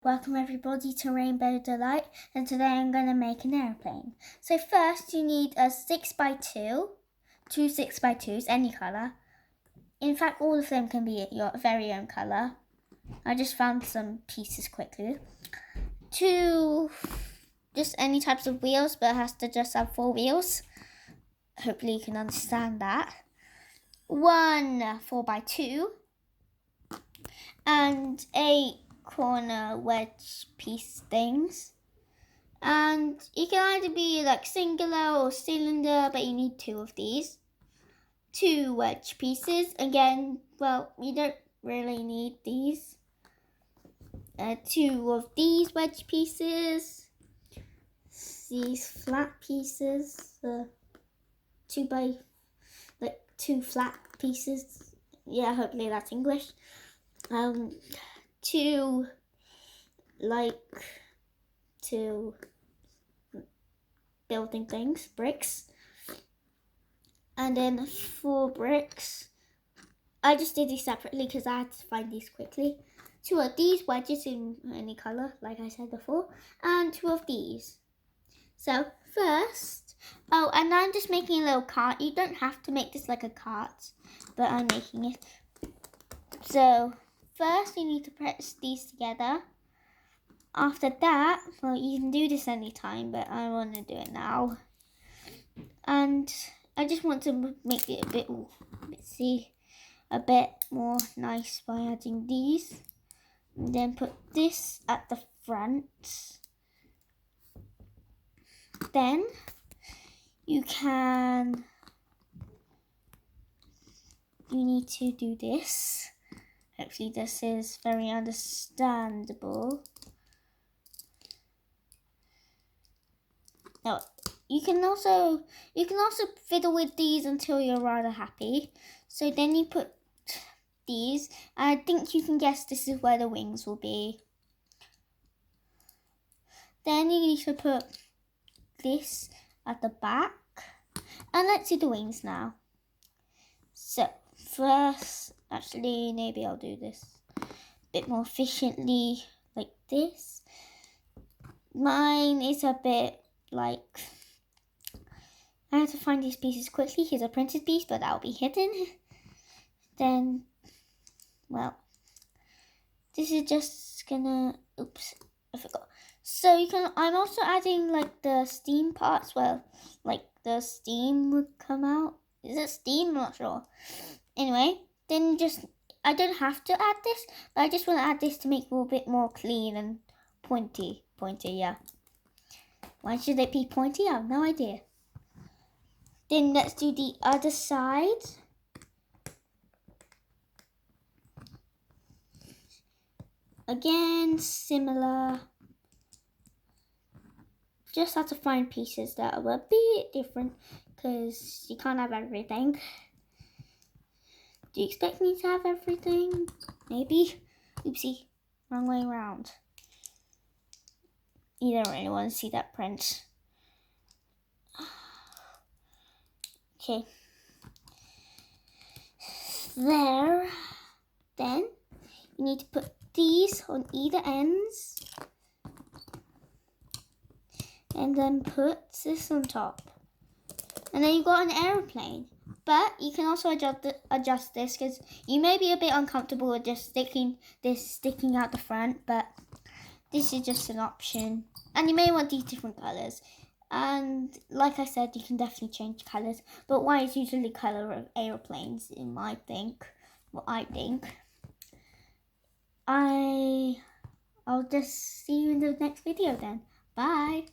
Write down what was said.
Welcome everybody to Rainbow Delight, and today I'm going to make an airplane. So first you need a 6x2, two 6x2s, any colour. In fact, all of them can be your very own colour. I just found some pieces quickly. Two, just any types of wheels, but it has to just have 4 wheels. Hopefully you can understand that. One 4x2 and 8 corner wedge piece things, and you can either be like singular or cylinder, but you need 2 of these. 2 wedge pieces again. Well, you don't really need these. 2 of these wedge pieces, these flat pieces, 2 flat pieces. Yeah, hopefully that's English. 2 building things, bricks, and then 4 bricks. I just did these separately because I had to find these quickly. 2 of these wedges in any colour, like I said before, and 2 of these. So first, and I'm just making a little cart. You don't have to make this like a cart, but I'm making it. So first you need to press these together. After that, well, you can do this anytime, but I want to do it now. And I just want to make it a bit more nice by adding these. And then put this at the front. Then you need to do this. Hopefully this is very understandable. Now, you can also fiddle with these until you're rather happy. So then you put these. I think you can guess this is where the wings will be. Then you need to put this at the back. And let's do the wings now. So first, actually maybe I'll do this a bit more efficiently like this. Mine is a bit like, I have to find these pieces quickly. Here's a printed piece, but that'll be hidden. Then, well, this is just gonna, oops, I forgot. So I'm also adding like the steam parts where like the steam would come out. Is it steam? I'm not sure. Anyway, then I don't have to add this, but I just want to add this to make it a bit more clean and pointy, yeah. Why should it be pointy? I have no idea. Then let's do the other side. Again, similar. Just have to find pieces that are a bit different because you can't have everything. Do you expect me to have everything? Maybe. Oopsie, wrong way around. You don't really want to see that print. Okay. There. Then you need to put these on either ends. And then put this on top. And then you've got an aeroplane. But you can also adjust this because you may be a bit uncomfortable with just sticking out the front, but this is just an option. And you may want these different colours. And like I said, you can definitely change colours. But white is usually colour of aeroplanes, I think. I'll just see you in the next video then. Bye.